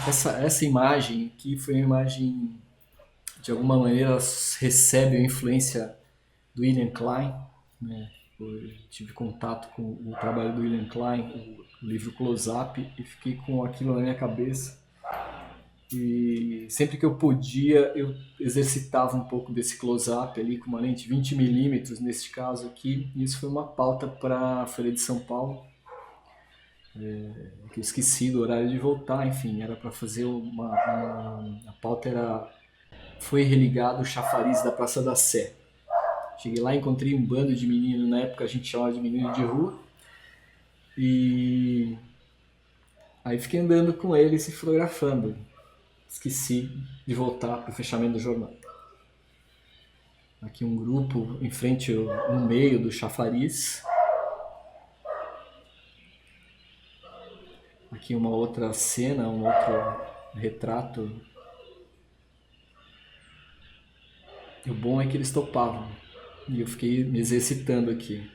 Essa imagem aqui foi uma imagem, de alguma maneira, ela recebe a influência do William Klein, né? Eu tive contato com o trabalho do William Klein, o livro Close Up, e fiquei com aquilo na minha cabeça. E sempre que eu podia, eu exercitava um pouco desse close-up ali com uma lente 20 milímetros, neste caso aqui. E isso foi uma pauta para a Feira de São Paulo, que eu esqueci do horário de voltar, enfim, era para fazer a pauta era foi religado o chafariz da Praça da Sé. Cheguei lá, encontrei um bando de meninos, na época a gente chamava de menino de rua, e aí fiquei andando com eles e fotografando. Esqueci de voltar para o fechamento do jornal. Aqui um grupo em frente, no meio do chafariz. Aqui uma outra cena, um outro retrato. E o bom é que eles topavam. E eu fiquei me exercitando aqui.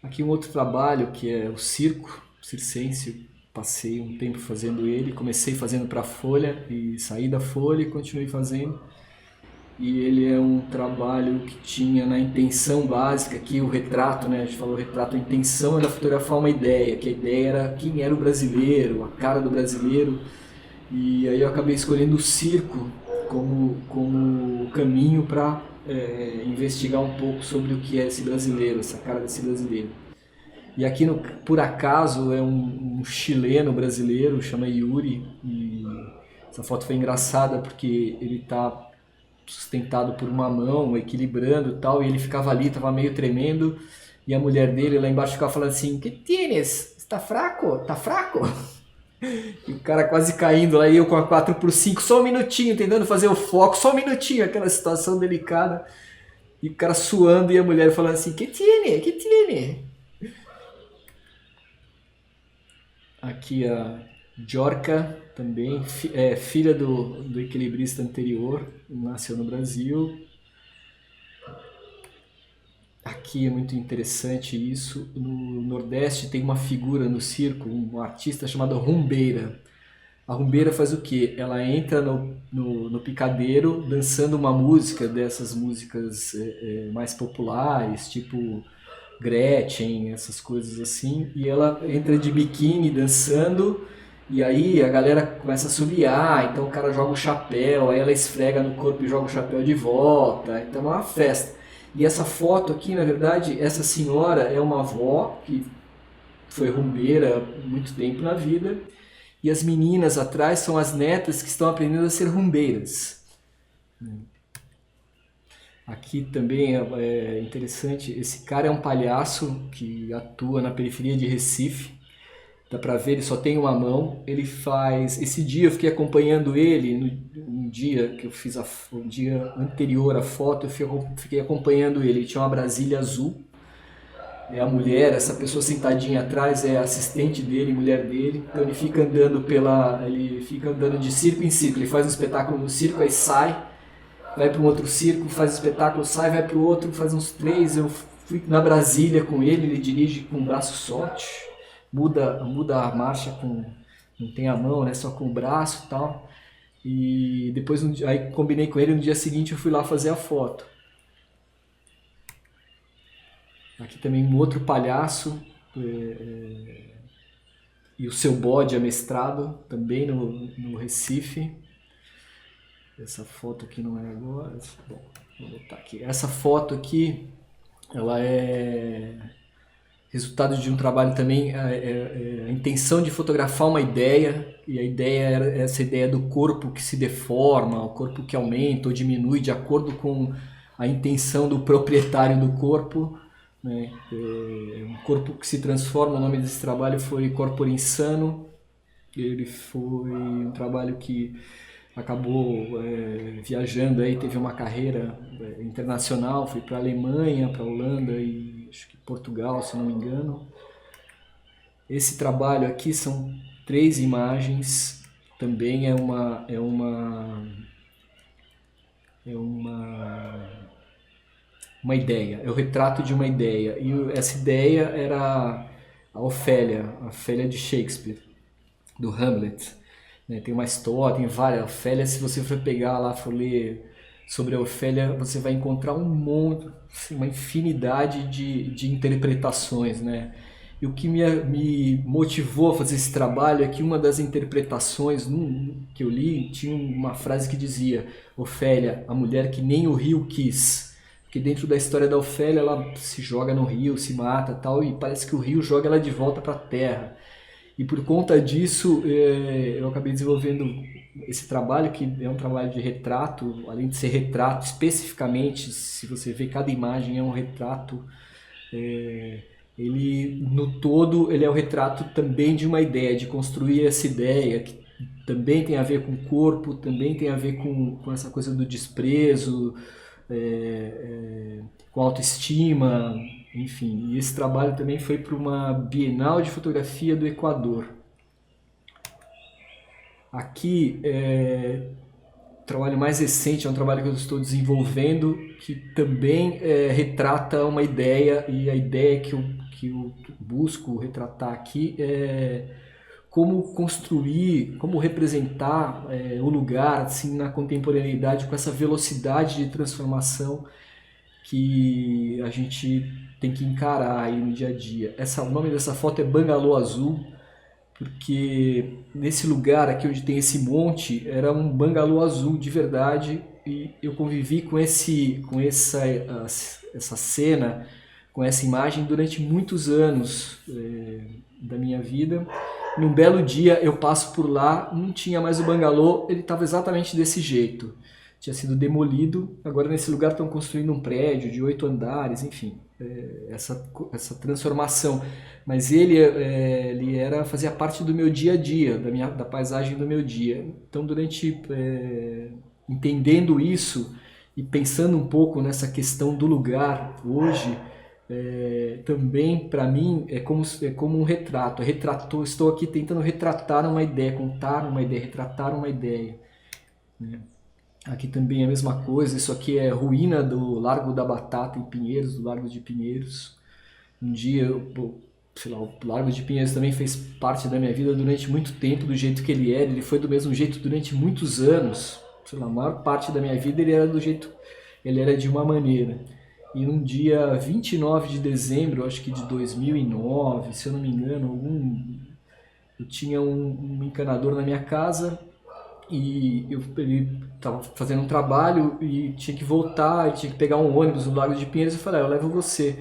Aqui um outro trabalho que é o circo circense. Passei um tempo fazendo ele. Comecei fazendo para a Folha e saí da Folha e continuei fazendo. E ele é um trabalho que tinha na intenção básica, aqui o retrato, né? A gente falou o retrato, a intenção era fotografar uma ideia, que a ideia era quem era o brasileiro, a cara do brasileiro. E aí eu acabei escolhendo o circo como caminho para investigar um pouco sobre o que é esse brasileiro, essa cara desse brasileiro. E aqui, por acaso, é um chileno brasileiro, chama Yuri, e essa foto foi engraçada porque ele está sustentado por uma mão, equilibrando e tal, e ele ficava ali, estava meio tremendo, e a mulher dele lá embaixo ficava falando assim, que tienes? Está fraco? Tá fraco? E o cara quase caindo lá, e eu com a 4x5, só um minutinho, tentando fazer o foco, só um minutinho, aquela situação delicada, e o cara suando, e a mulher falando assim, que tiene? Que tiene? Aqui a Jorca também, filha do equilibrista anterior, nasceu no Brasil. Aqui é muito interessante isso. No Nordeste tem uma figura no circo, um artista chamado rumbeira. A rumbeira faz o quê? Ela entra no picadeiro dançando uma música dessas músicas mais populares, tipo Gretchen, essas coisas assim, e ela entra de biquíni dançando, e aí a galera começa a assobiar, então o cara joga o chapéu, aí ela esfrega no corpo e joga o chapéu de volta, então é uma festa. E essa foto aqui, na verdade, essa senhora é uma avó que foi rumbeira muito tempo na vida, e as meninas atrás são as netas que estão aprendendo a ser rumbeiras. Aqui também é interessante, esse cara é um palhaço que atua na periferia de Recife. Dá pra ver, ele só tem uma mão. Ele faz. Esse dia eu fiquei acompanhando ele, no dia que eu fiz o dia anterior à foto, fiquei acompanhando ele. Ele tinha uma Brasília azul. É a mulher, essa pessoa sentadinha atrás é a assistente dele, mulher dele. Então ele fica andando ele fica andando de circo em circo. Ele faz um espetáculo no circo, aí sai, vai para um outro circo, faz espetáculo, sai, vai para o outro, faz uns três. Eu fui na Brasília com ele dirige com o braço só, muda a marcha não tem a mão, né, só com o braço e tal. E depois aí combinei com ele, no dia seguinte eu fui lá fazer a foto. Aqui também um outro palhaço e o seu bode amestrado, também no Recife. Essa foto aqui não é agora. Bom, vou botar aqui. Essa foto aqui, ela é resultado de um trabalho também, a intenção de fotografar uma ideia, e a ideia era essa ideia do corpo que se deforma, o corpo que aumenta ou diminui de acordo com a intenção do proprietário do corpo, né? Um corpo que se transforma, o nome desse trabalho foi Corpore Insano. Ele foi um trabalho que acabou viajando aí, teve uma carreira internacional, foi para a Alemanha, para a Holanda e acho que Portugal, se não me engano. Esse trabalho aqui são 3 imagens, também uma ideia, é o retrato de uma ideia. E essa ideia era a Ofélia de Shakespeare, do Hamlet. né? Tem uma história, tem várias. A Ofélia, se você for pegar lá, for ler sobre a Ofélia, você vai encontrar um monte, assim, uma infinidade de interpretações, né? E o que me motivou a fazer esse trabalho é que uma das interpretações que eu li tinha uma frase que dizia: Ofélia, a mulher que nem o rio quis. Porque dentro da história da Ofélia, ela se joga no rio, se mata tal, e parece que o rio joga ela de volta para a terra. E por conta disso, eu acabei desenvolvendo esse trabalho, que é um trabalho de retrato, além de ser retrato especificamente, se você vê cada imagem é um retrato, ele no todo ele é o retrato também de uma ideia, de construir essa ideia, que também tem a ver com o corpo, também tem a ver com essa coisa do desprezo, com autoestima, enfim. E esse trabalho também foi para uma Bienal de Fotografia do Equador. Aqui, o trabalho mais recente é um trabalho que eu estou desenvolvendo, que também retrata uma ideia, e a ideia que eu busco retratar aqui é como construir, como representar o lugar assim, na contemporaneidade com essa velocidade de transformação que a gente tem que encarar aí no dia a dia. O nome dessa foto é Bangalô Azul, porque nesse lugar aqui onde tem esse monte era um bangalô azul de verdade, e eu convivi com essa cena, com essa imagem durante muitos anos da minha vida. Num belo dia eu passo por lá, não tinha mais o bangalô, ele estava exatamente desse jeito. Tinha sido demolido, agora nesse lugar estão construindo um prédio de 8 andares, enfim, essa transformação. Mas ele fazia parte do meu dia a dia, da paisagem do meu dia. Então, entendendo isso e pensando um pouco nessa questão do lugar hoje, também para mim é como um retrato. Estou aqui tentando retratar uma ideia, contar uma ideia, retratar uma ideia, né? Aqui também é a mesma coisa. Isso aqui é ruína do Largo da Batata em Pinheiros, do Largo de Pinheiros. Um dia, sei lá, o Largo de Pinheiros também fez parte da minha vida durante muito tempo, do jeito que ele era. Ele foi do mesmo jeito durante muitos anos. Sei lá, a maior parte da minha vida ele era de uma maneira. E num dia 29 de dezembro, acho que de 2009, se eu não me engano, eu tinha um encanador na minha casa, e ele estava fazendo um trabalho e tinha que voltar, e tinha que pegar um ônibus no Largo de Pinheiros. Eu falei: eu levo você.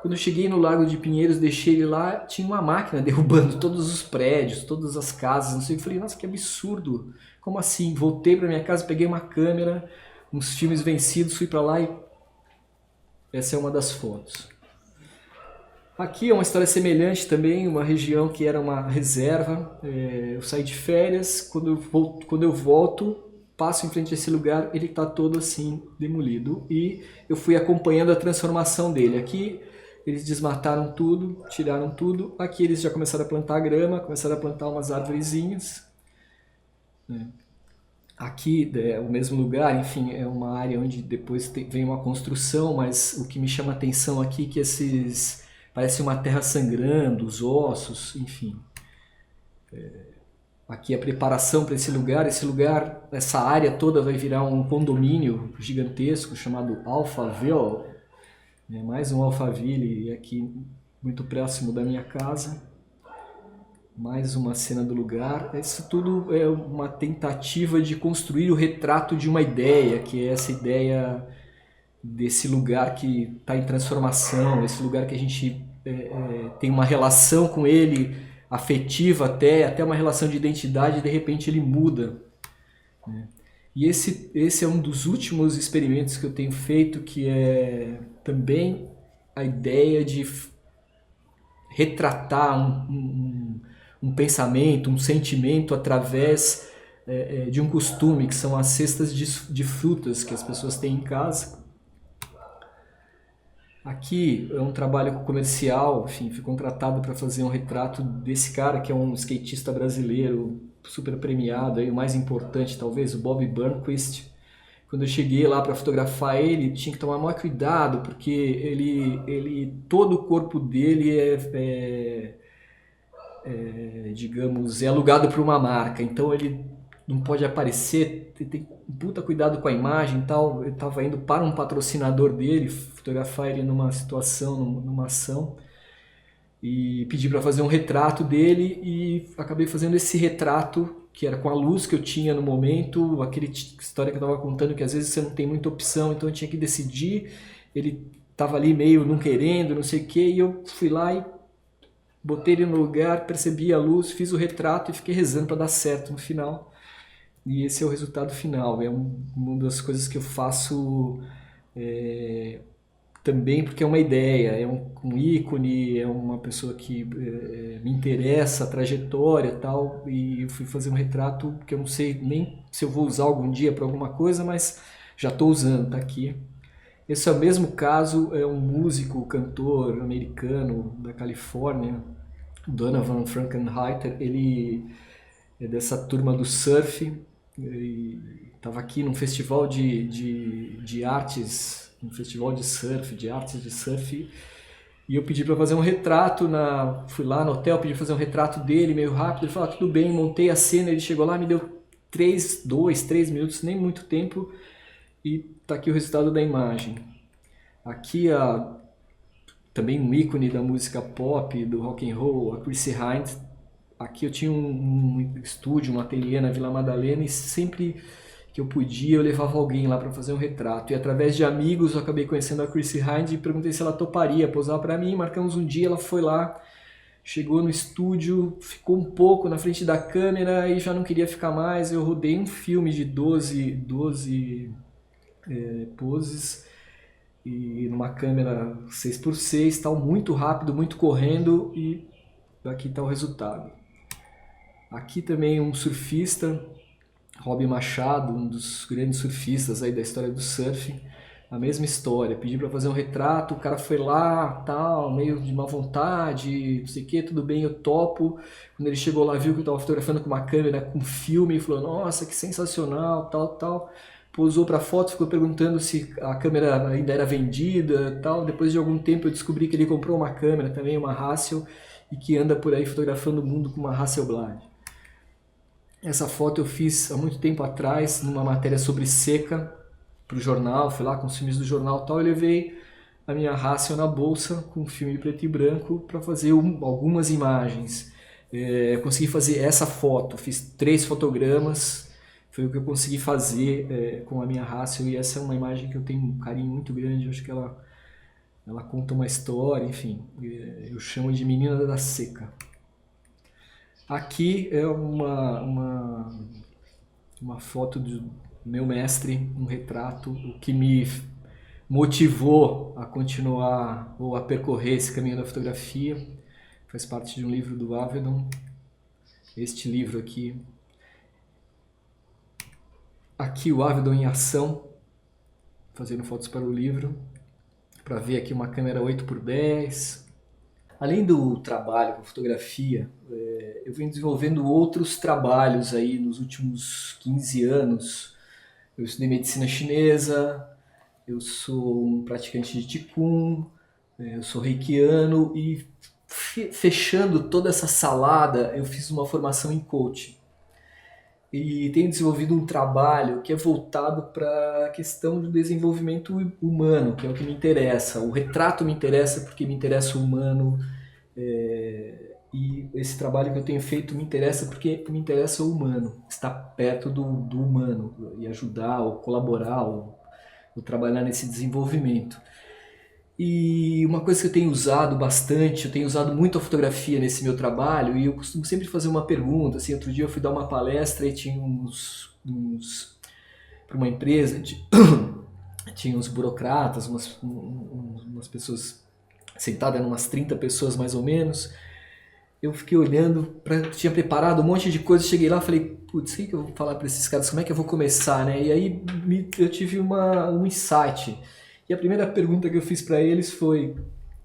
Quando eu cheguei no Largo de Pinheiros, deixei ele lá, tinha uma máquina derrubando todos os prédios, todas as casas, não sei. Eu falei: nossa, que absurdo, como assim? Voltei para minha casa, peguei uma câmera, uns filmes vencidos, fui para lá, e essa é uma das fotos. Aqui é uma história semelhante também, uma região que era uma reserva. Eu saí de férias, quando eu volto, passo em frente a esse lugar, ele está todo assim, demolido. E eu fui acompanhando a transformação dele. Aqui eles desmataram tudo, tiraram tudo. Aqui eles já começaram a plantar grama, começaram a plantar umas arvorezinhas, né? Aqui é o mesmo lugar, enfim, é uma área onde depois vem uma construção, mas o que me chama a atenção aqui é que parece uma terra sangrando, os ossos, enfim. Aqui a preparação para esse lugar, essa área toda vai virar um condomínio gigantesco chamado Alphaville, né? Mais um Alphaville aqui muito próximo da minha casa. Mais uma cena do lugar. Isso tudo é uma tentativa de construir o retrato de uma ideia, que é essa ideia desse lugar que está em transformação, esse lugar que a gente tem uma relação com ele, afetiva até uma relação de identidade, e de repente ele muda, né? E esse é um dos últimos experimentos que eu tenho feito, que é também a ideia de retratar um pensamento, um sentimento através de um costume, que são as cestas de frutas que as pessoas têm em casa. Aqui é um trabalho comercial, enfim, fui contratado para fazer um retrato desse cara, que é um skatista brasileiro super premiado, aí, o mais importante talvez, o Bob Burnquist. Quando eu cheguei lá para fotografar ele, tinha que tomar maior cuidado, porque todo o corpo dele digamos, é alugado por uma marca. Então ele não pode aparecer, tem um puta cuidado com a imagem e tal. Eu estava indo para um patrocinador dele, fotografar ele numa situação, numa ação, e pedi para fazer um retrato dele e acabei fazendo esse retrato que era com a luz que eu tinha no momento, aquele história que eu estava contando que às vezes você não tem muita opção, então eu tinha que decidir. Ele estava ali meio não querendo, não sei o que, e eu fui lá e botei ele no lugar, percebi a luz, fiz o retrato e fiquei rezando para dar certo no final. E esse é o resultado final. É uma das coisas que eu faço também porque é uma ideia, é um ícone, é uma pessoa que me interessa, a trajetória e tal. E eu fui fazer um retrato que eu não sei nem se eu vou usar algum dia para alguma coisa, mas já estou usando, tá aqui. Esse é o mesmo caso, é um músico, cantor americano da Califórnia, Donovan Frankenheiter. Ele é dessa turma do surf, estava aqui num festival de artes, um festival de surf, de artes de surf, e eu pedi para fazer um retrato, fui lá no hotel, pedi para fazer um retrato dele meio rápido, ele falou, tudo bem, montei a cena, ele chegou lá, me deu 3 minutos, nem muito tempo, e tá aqui o resultado da imagem. Aqui também um ícone da música pop, do rock and roll, a Chrissie Hynde. Aqui eu tinha um estúdio, um ateliê na Vila Madalena e sempre que eu podia eu levava alguém lá para fazer um retrato. E através de amigos eu acabei conhecendo a Chrissie Hynde e perguntei se ela toparia posar para mim. Marcamos um dia, ela foi lá, chegou no estúdio, ficou um pouco na frente da câmera e já não queria ficar mais. Eu rodei um filme de 12 poses e numa câmera 6x6, tal, muito rápido, muito correndo, e aqui está o resultado. Aqui também um surfista, Robbie Machado, um dos grandes surfistas aí da história do surf, a mesma história, pedi para fazer um retrato, o cara foi lá, tal, meio de má vontade, não sei o que, tudo bem, eu topo. Quando ele chegou lá, viu que eu estava fotografando com uma câmera, com filme, e falou, nossa, que sensacional, tal, tal. Pousou para foto, ficou perguntando se a câmera ainda era vendida, tal. Depois de algum tempo eu descobri que ele comprou uma câmera também, uma Hasselblad, e que anda por aí fotografando o mundo com uma Hasselblad. Essa foto eu fiz há muito tempo atrás, numa matéria sobre seca, para o jornal, fui lá com os filmes do jornal e tal, eu levei a minha Hasselblad na bolsa com um filme preto e branco para fazer algumas imagens. Consegui fazer essa foto, fiz 3 fotogramas, foi o que eu consegui fazer com a minha Hasselblad, e essa é uma imagem que eu tenho um carinho muito grande, eu acho que ela conta uma história, enfim, eu chamo de Menina da Seca. Aqui é uma foto do meu mestre, um retrato, o que me motivou a continuar ou a percorrer esse caminho da fotografia. Faz parte de um livro do Avedon, este livro aqui. Aqui o Avedon em ação, fazendo fotos para o livro, para ver aqui uma câmera 8x10. Além do trabalho com fotografia, eu venho desenvolvendo outros trabalhos aí nos últimos 15 anos. Eu estudei medicina chinesa, eu sou um praticante de Qigong, eu sou reikiano e fechando toda essa salada, eu fiz uma formação em coaching. E tenho desenvolvido um trabalho que é voltado para a questão do desenvolvimento humano, que é o que me interessa. O retrato me interessa porque me interessa o humano, e esse trabalho que eu tenho feito me interessa porque me interessa o humano, estar perto do humano e ajudar ou colaborar ou trabalhar nesse desenvolvimento. E uma coisa que eu tenho usado bastante, eu tenho usado muito a fotografia nesse meu trabalho, e eu costumo sempre fazer uma pergunta, assim, outro dia eu fui dar uma palestra e tinha para uma empresa, tinha uns burocratas, umas pessoas sentadas, umas 30 pessoas mais ou menos. Eu fiquei olhando, tinha preparado um monte de coisa, cheguei lá e falei, putz, o que eu vou falar para esses caras, como é que eu vou começar, né? E aí eu tive um insight. E a primeira pergunta que eu fiz para eles foi,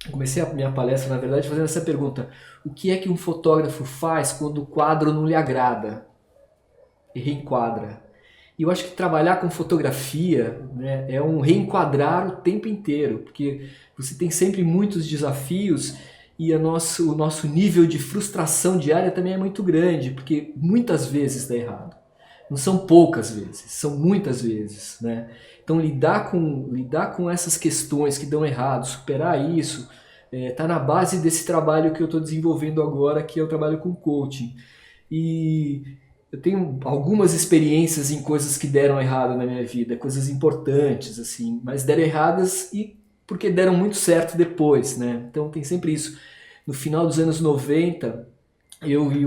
eu comecei a minha palestra, na verdade, fazendo essa pergunta: o que é que um fotógrafo faz quando o quadro não lhe agrada e reenquadra? E eu acho que trabalhar com fotografia, né, é um reenquadrar o tempo inteiro, porque você tem sempre muitos desafios e o nosso nível de frustração diária também é muito grande, porque muitas vezes dá errado. Não são poucas vezes, são muitas vezes, né? Então lidar com essas questões que dão errado, superar isso, tá na base desse trabalho que eu estou desenvolvendo agora, que é o trabalho com coaching. E eu tenho algumas experiências em coisas que deram errado na minha vida, coisas importantes, assim, mas deram erradas e porque deram muito certo depois, né? Então tem sempre isso. No final dos anos 90, eu e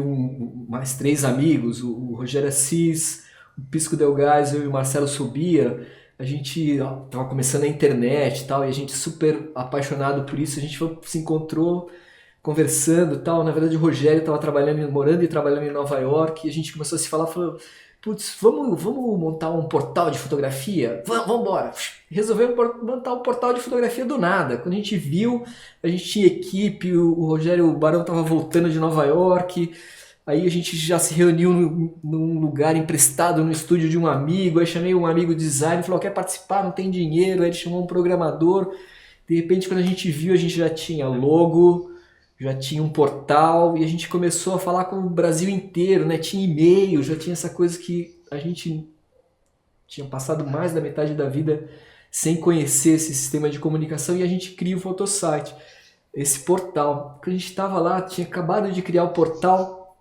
mais três amigos, o Rogério Assis, o Pisco Delgás, eu e o Marcelo Subia, a gente tava começando a internet e tal, e a gente super apaixonado por isso, a gente se encontrou conversando e tal. Na verdade, o Rogério estava morando e trabalhando em Nova York, e a gente começou a se falar, falou, putz, vamos montar um portal de fotografia? Vamos embora. Resolvemos montar um portal de fotografia do nada. Quando a gente viu, a gente tinha equipe, o Rogério Barão estava voltando de Nova York, aí a gente já se reuniu num lugar emprestado no estúdio de um amigo, aí chamei um amigo designer, falou, quer participar, não tem dinheiro, aí ele chamou um programador, de repente quando a gente viu, a gente já tinha logo, já tinha um portal, e a gente começou a falar com o Brasil inteiro, né? Tinha e-mail, já tinha essa coisa que a gente tinha passado mais da metade da vida sem conhecer esse sistema de comunicação, e a gente cria o Photosite, esse portal. Quando a gente estava lá, tinha acabado de criar o portal,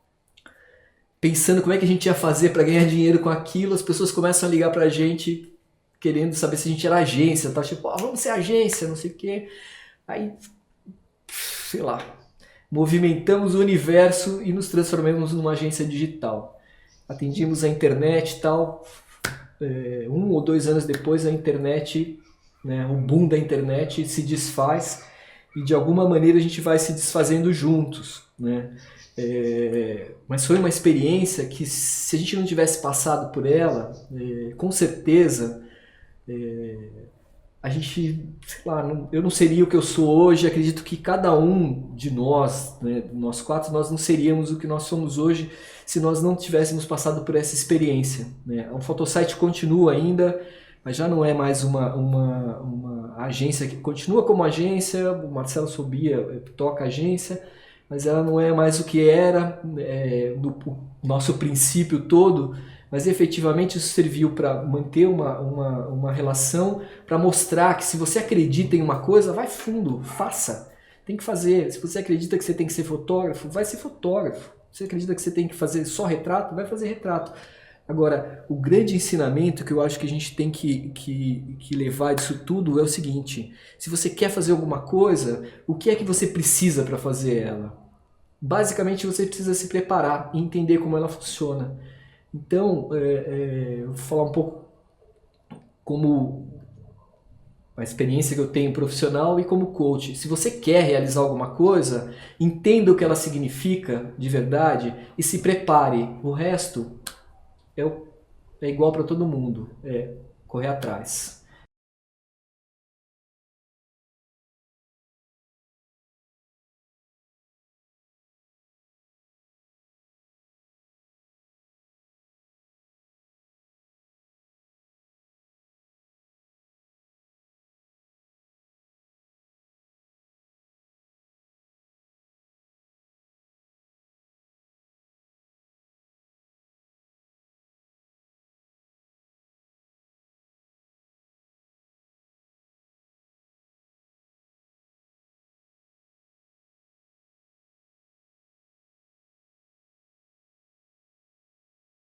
pensando como é que a gente ia fazer para ganhar dinheiro com aquilo, as pessoas começam a ligar para a gente querendo saber se a gente era agência, tá? Tipo, vamos ser agência, não sei o quê. Aí, sei lá, movimentamos o universo e nos transformamos numa agência digital. Atendimos a internet e tal. 1 ou 2 anos depois, a internet, né, o boom da internet se desfaz e de alguma maneira a gente vai se desfazendo juntos, né? Mas foi uma experiência que, se a gente não tivesse passado por ela, com certeza a gente, sei lá, eu não seria o que eu sou hoje. Acredito que cada um de nós, né, nós 4, nós não seríamos o que nós somos hoje se nós não tivéssemos passado por essa experiência, né? O Photosite continua ainda, mas já não é mais uma agência que continua como agência. O Marcelo Sobia toca a agência, mas ela não é mais o que era, no nosso princípio todo. Mas efetivamente isso serviu para manter uma relação, para mostrar que se você acredita em uma coisa, vai fundo, faça, tem que fazer. Se você acredita que você tem que ser fotógrafo, vai ser fotógrafo. Se você acredita que você tem que fazer só retrato, vai fazer retrato. Agora, o grande ensinamento que eu acho que a gente tem que levar disso tudo é o seguinte: se você quer fazer alguma coisa, o que é que você precisa para fazer ela? Basicamente, você precisa se preparar e entender como ela funciona. Então, eu vou falar um pouco como a experiência que eu tenho profissional e como coach. Se você quer realizar alguma coisa, entenda o que ela significa de verdade e se prepare. O resto é igual para todo mundo, é correr atrás.